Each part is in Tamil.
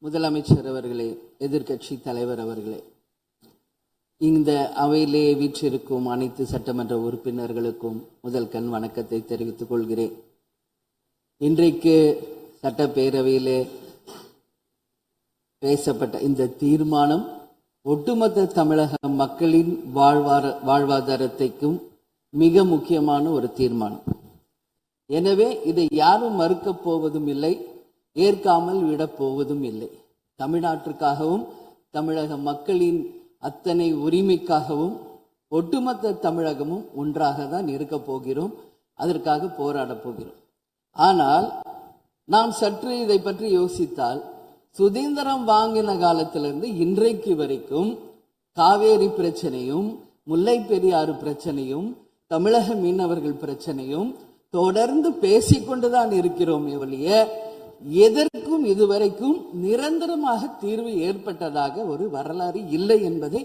முதலமைச்சர் அவர்களே, எதிர்க்கட்சி தலைவர் அவர்களே, இந்த அவையிலே வீற்றிருக்கும் அனைத்து சட்டமன்ற உறுப்பினர்களுக்கும் முதல் கண் வணக்கத்தை தெரிவித்துக் கொள்கிறேன். இன்றைக்கு சட்டப்பேரவையிலே பேசப்பட்ட இந்த தீர்மானம் ஒட்டுமொத்த தமிழக மக்களின் வாழ்வாதாரத்தைக்கும் மிக முக்கியமான ஒரு தீர்மானம். எனவே இதை யாரும் மறுக்கப் போவதும் இல்லை, ஏற்காமல் விடப் போவதும் இல்லை. தமிழ்நாட்டிற்காகவும் தமிழக மக்களின் அத்தனை உரிமைக்காகவும் ஒட்டுமொத்த தமிழகமும் ஒன்றாக தான் இருக்க போகிறோம், அதற்காக போராடப் போகிறோம். ஆனால் நாம் சற்று இதை பற்றி யோசித்தால், சுதந்திரம் வாங்கின காலத்திலிருந்து இன்றைக்கு வரைக்கும் காவேரி பிரச்சனையும் முல்லை பெரியாறு பிரச்சனையும் தமிழக மீனவர்கள் பிரச்சனையும் தொடர்ந்து பேசிக்கொண்டுதான் இருக்கிறோம். ஒழிய எதற்கும் இதுவரைக்கும் நிரந்தரமாக தீர்வு ஏற்பட்டதாக ஒரு வரலாறு இல்லை என்பதை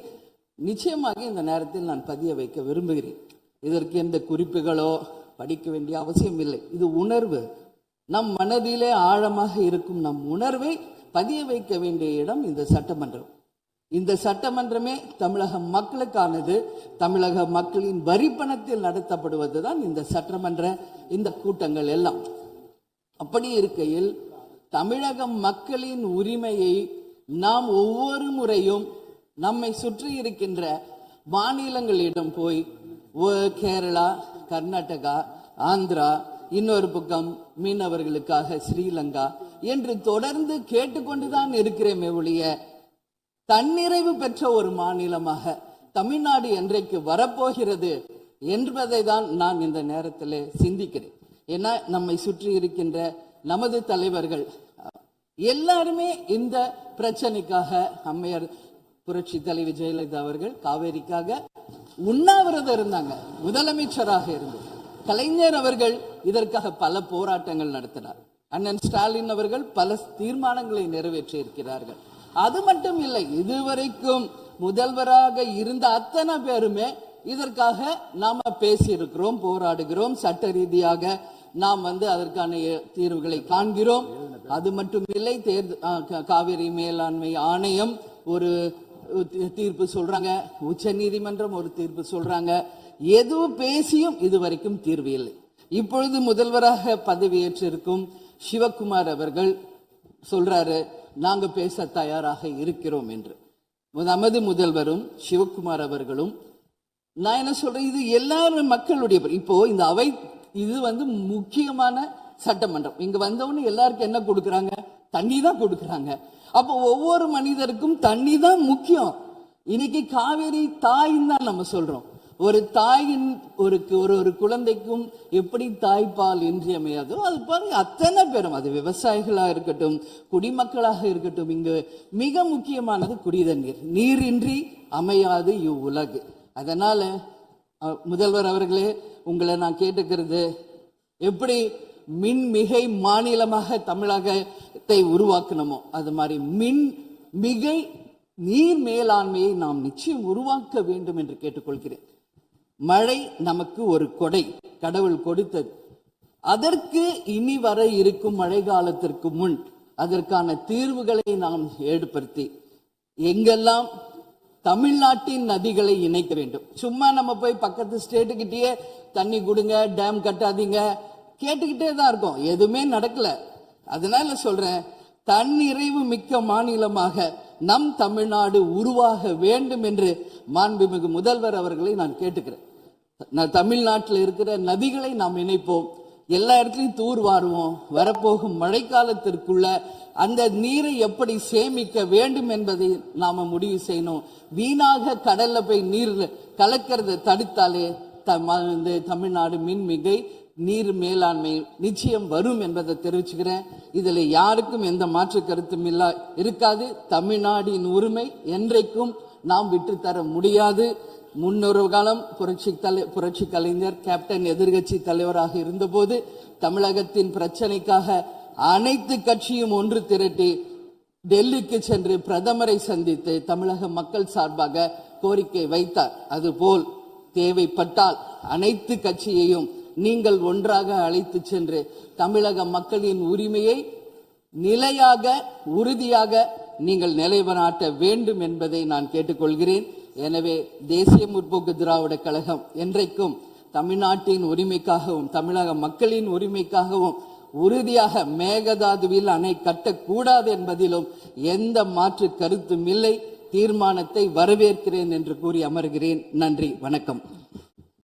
நிச்சயமாக இந்த நேரத்தில் நான் பதிய வைக்க விரும்புகிறேன். இதற்கு எந்த குறிப்புகளோ படிக்க வேண்டிய அவசியம் இல்லை. இது உணர்வு, நம் மனதிலே ஆழமாக இருக்கும் நம் உணர்வை பதிய வைக்க வேண்டிய இடம் இந்த சட்டமன்றம். இந்த சட்டமன்றமே தமிழக மக்களுக்கானது. தமிழக மக்களின் வரி பணத்தில் நடத்தப்படுவதுதான் இந்த சட்டமன்ற இந்த கூட்டங்கள் எல்லாம். அப்படி இருக்கையில் தமிழக மக்களின் உரிமையை நாம் ஒவ்வொரு முறையும் நம்மை சுற்றி இருக்கின்ற மாநிலங்களிடம் போய் கேரளா, கர்நாடகா, ஆந்திரா, இன்னொரு பக்கம் மீனவர்களுக்காக ஸ்ரீலங்கா என்று தொடர்ந்து கேட்டுக்கொண்டுதான் இருக்கிறேமே ஒழிய தன்னிறைவு பெற்ற ஒரு மாநிலமாக தமிழ்நாடு என்றைக்கு வரப்போகிறது என்பதை தான் நான் இந்த நேரத்தில் சிந்திக்கிறேன். ஏன்னா நம்மை சுற்றி இருக்கின்ற நமது தலைவர்கள் எல்லாருமே இந்த பிரச்சனைக்காக, அம்மையார் புரட்சி தலைவி ஜெயலலிதா அவர்கள் காவேரிக்காக உண்ணாவிரதம் இருந்தாங்க, முதலமைச்சராக இருந்து. கலைஞர் அவர்கள் இதற்காக பல போராட்டங்கள் நடத்தினார். அண்ணன் ஸ்டாலின் அவர்கள் பல தீர்மானங்களை நிறைவேற்றி இருக்கிறார்கள். அது மட்டும் இல்லை, இதுவரைக்கும் முதல்வராக இருந்த அத்தனை பேருமே இதற்காக நாம பேசியிருக்கிறோம், போராடுகிறோம், சட்ட ரீதியாக நாம் அதற்கான தீர்வுகளை காண்கிறோம். அது மட்டும் இல்லை, காவிரி மேலாண்மை ஆணையம் ஒரு தீர்ப்பு சொல்றாங்க, உச்ச நீதிமன்றம் ஒரு தீர்ப்பு சொல்றாங்க. எதுவும் பேசியும் இதுவரைக்கும் தீர்வு இல்லை. இப்பொழுது முதல்வராக பதவியேற்றிருக்கும் சிவகுமார் அவர்கள் சொல்றாரு, நாங்க பேச தயாராக இருக்கிறோம் என்று. நமது முதல்வரும் சிவகுமார் அவர்களும், நான் என்ன சொல்றேன், இது எல்லாரும் மக்களுடைய, இப்போ இந்த அவை இது முக்கியமான சட்டமன்றம். இங்க வந்தவொன்னு எல்லாருக்கும் என்ன கொடுக்கறாங்க? தண்ணி தான் கொடுக்கறாங்க. அப்போ ஒவ்வொரு மனிதருக்கும் தண்ணி தான் முக்கியம். இன்னைக்கு காவேரி தாயின்னு தான் நம்ம சொல்றோம். ஒரு தாயின் ஒரு குழந்தைக்கும் எப்படி தாய்ப்பால் இன்றியமையாதோ அது பாருங்க, அத்தனை பேரும், அது விவசாயிகளாக இருக்கட்டும், குடிமக்களாக இருக்கட்டும், இங்கு மிக முக்கியமானது குடிதண்ணீர். நீரின்றி அமையாது இவ்வுலகு. அதனால முதல்வர் அவர்களே, உங்களை நான் கேட்டுக்கிறது, எப்படி மின் மிகை மாநிலமாக தமிழகத்தை உருவாக்கணுமோ அது மாதிரி மின் மிகை நீர் மேலாண்மையை நாம் நிச்சயம் உருவாக்க வேண்டும் என்று கேட்டுக்கொள்கிறேன். மழை நமக்கு ஒரு கொடை, கடவுள் கொடுத்தது. அதற்கு இனி வர இருக்கும் மழை காலத்திற்கு முன் அதற்கான தீர்வுகளை நாம் ஏற்படுத்தி எங்கெல்லாம் தமிழ்நாட்டின் நதிகளை இணைக்க வேண்டும். சும்மா நம்ம போய் பக்கத்து ஸ்டேட்டுக்கிட்டே தண்ணி கொடுங்க, டேம் கட்டாதீங்க கேட்டுக்கிட்டே தான் இருக்கோம், எதுவுமே நடக்கல. அதனால சொல்றேன், தன்னிறைவு மிக்க மாநிலமாக நம் தமிழ்நாடு உருவாக வேண்டும் என்று மாண்புமிகு முதல்வர் அவர்களை நான் கேட்டுக்கிறேன். தமிழ்நாட்டில் இருக்கிற நதிகளை நாம் இணைப்போம், எல்லா இடத்துலையும் தூர்வாருவோம். வரப்போகும் மழைக்காலத்திற்குள்ள அந்த நீரை எப்படி சேமிக்க வேண்டும் என்பதை நாம முடிவு செய்யணும். வீணாக கடல்ல போய் நீர் கலக்கிறத தடுத்தாலே தமிழ்நாடு மின்மிகை நீர் மேலாண்மை நிச்சயம் வரும் என்பதை தெரிவிச்சுக்கிறேன். இதுல யாருக்கும் எந்த மாற்று கருத்தும் இருக்காது. தமிழ்நாடின் உரிமை என்றைக்கும் நாம் விட்டுத்தர முடியாது. முன்னொரு காலம் புரட்சி கலைஞர் கேப்டன் எதிர்கட்சி தலைவராக இருந்தபோது தமிழகத்தின் பிரச்சனைக்காக அனைத்து கட்சியும் ஒன்று திரட்டி டெல்லிக்கு சென்று பிரதமரை சந்தித்து தமிழக மக்கள் சார்பாக கோரிக்கை வைத்தார். அதுபோல் தேவைப்பட்டால் அனைத்து கட்சியையும் நீங்கள் ஒன்றாக அழைத்து சென்று தமிழக மக்களின் உரிமையை நிலையாக உறுதியாக நீங்கள் நிலைநாட்ட வேண்டும் என்பதை நான் கேட்டுக்கொள்கிறேன். எனவே தேசிய முற்போக்கு திராவிட கழகம் என்றைக்கும் தமிழ்நாட்டின் உரிமைக்காகவும் தமிழக மக்களின் உரிமைக்காகவும் உறுதியாக மேகதாதுவில் அணை கட்டக்கூடாது என்பதிலும் எந்த மாற்று கருத்தும் இல்லை. தீர்மானத்தை வரவேற்கிறேன் என்று கூறி அமர்கிறேன். நன்றி, வணக்கம்.